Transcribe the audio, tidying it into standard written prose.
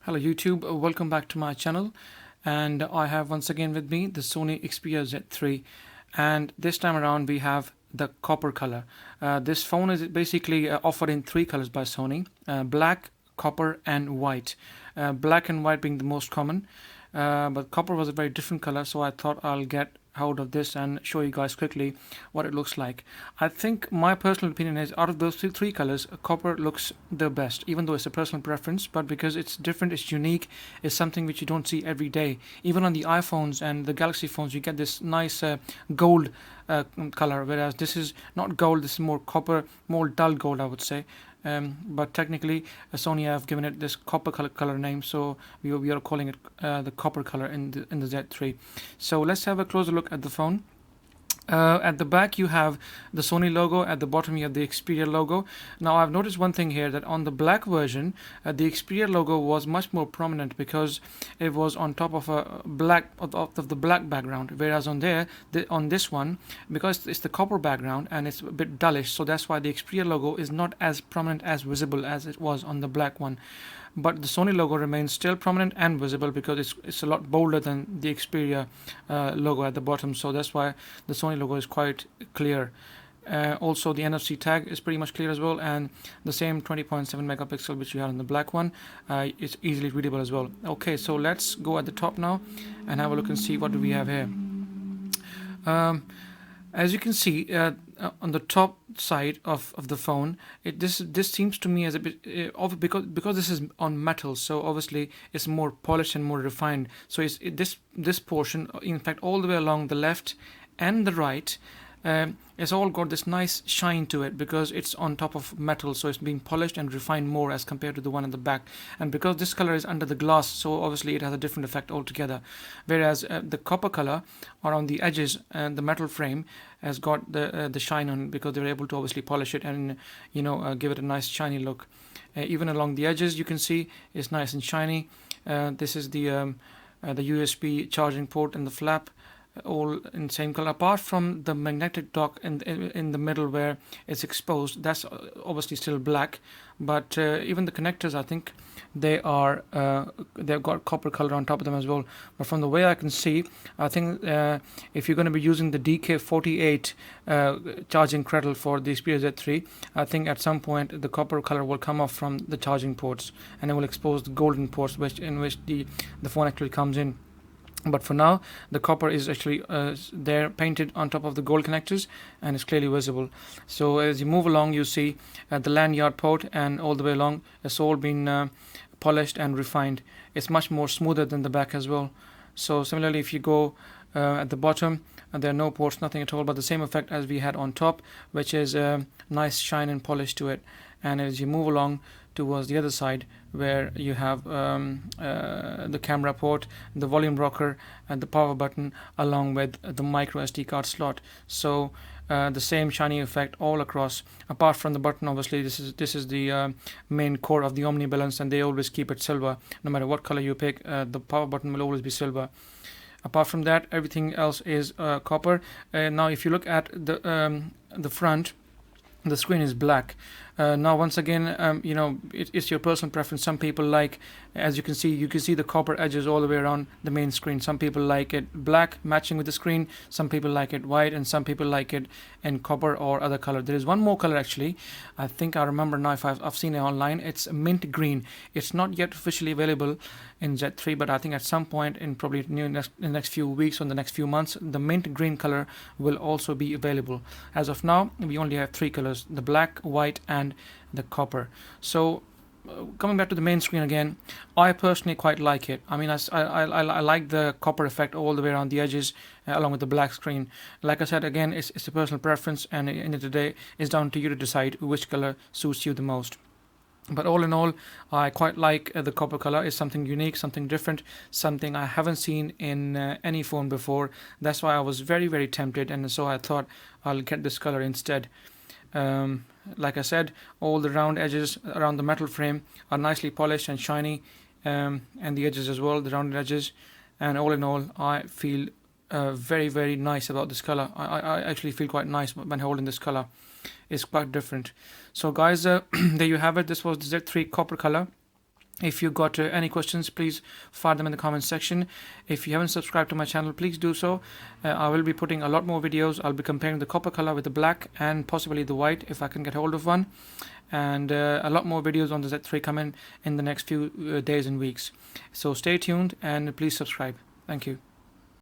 Hello YouTube, welcome back to my channel, and I have once again with me the Sony Xperia Z3, and this time around we have the copper color. This phone is basically offered in three colors by Sony: black, copper and white. Black and white being the most common, but copper was a very different color, so I thought I'll get hold of this and show you guys quickly what it looks like. I think my personal opinion is out of those three colors, copper looks the best, even though it's a personal preference, but because it's different, it's unique, it's something which you don't see every day. Even on the iPhones and the Galaxy phones, you get this nice gold color, whereas this is not gold, this is more copper, more dull gold, I would say. But technically, Sony have given it this copper color name, so we are calling it the copper color in the Z3. So let's have a closer look at the phone. At the back you have the Sony logo, at the bottom you have the Xperia logo. Now I've noticed one thing here, that on the black version the Xperia logo was much more prominent because it was on top of a black of the black background, whereas on on this one, because it's the copper background and it's a bit dullish, so that's why the Xperia logo is not as prominent, as visible as it was on the black one. But the Sony logo remains still prominent and visible because it's a lot bolder than the Xperia logo at the bottom, so that's why the Sony logo is quite clear. Also the NFC tag is pretty much clear as well, and the same 20.7 megapixel which you have in the black one is easily readable as well. Okay, so let's go at the top now and have a look and see what do we have here. As you can see on the top side of the phone, this seems to me as a bit because this is on metal, so obviously it's more polished and more refined. So this portion, in fact, all the way along the left and the right, it's all got this nice shine to it because it's on top of metal, so it's being polished and refined more as compared to the one at the back. And because this color is under the glass, so obviously it has a different effect altogether. Whereas the copper color around the edges and the metal frame has got the shine on it because they were able to obviously polish it and give it a nice shiny look. Even along the edges, you can see it's nice and shiny. This is the USB charging port and the flap, all in the same color, apart from the magnetic dock in the middle where it's exposed. That's obviously still black, but even the connectors, I think they've got copper color on top of them as well. But from the way I can see, I think if you're going to be using the DK48 charging cradle for the Xperia Z3, I think at some point the copper color will come off from the charging ports and it will expose the golden ports in which the phone actually comes in. But for now, the copper is actually there painted on top of the gold connectors and it's clearly visible. So as you move along, you see the lanyard port, and all the way along it's all been polished and refined. It's much more smoother than the back as well. So similarly, if you go at the bottom, there are no ports, nothing at all, but the same effect as we had on top, which is nice shine and polish to it. And as you move along towards the other side, where you have the camera port, the volume rocker and the power button, along with the micro SD card slot. So the same shiny effect all across, apart from the button. Obviously this is the main core of the Omni Balance, and they always keep it silver. No matter what color you pick, the power button will always be silver. Apart from that, everything else is copper. Now if you look at the front, the screen is black. Now once again, it's your personal preference. Some people like, as you can see the copper edges all the way around the main screen. Some people like it black matching with the screen, some people like it white, and some people like it in copper or other color. There is one more color actually, I think I remember now, if I've seen it online. It's mint green. It's not yet officially available in Z3, but I think at some point in probably in the next few weeks or the next few months, the mint green color will also be available. As of now, we only have three colors: the black, white and the copper. So coming back to the main screen again, I personally quite like it. I mean, I like the copper effect all the way around the edges, along with the black screen. Like I said, again, it's a personal preference, and in the end of the day, it's down to you to decide which color suits you the most. But all in all, I quite like the copper color. It's something unique, something different, something I haven't seen in any phone before. That's why I was very, very tempted, and so I thought I'll get this color instead. Like I said, all the round edges around the metal frame are nicely polished and shiny, and the edges as well, the rounded edges. And all in all, I feel very, very nice about this color. I actually feel quite nice when holding this color. It's quite different. So guys, there you have it. This was the Z3 copper color. If you got any questions, please fire them in the comments section. If you haven't subscribed to my channel, please do so. I will be putting a lot more videos. I'll be comparing the copper color with the black and possibly the white if I can get hold of one. And a lot more videos on the Z3 coming in the next few days and weeks. So stay tuned and please subscribe. Thank you.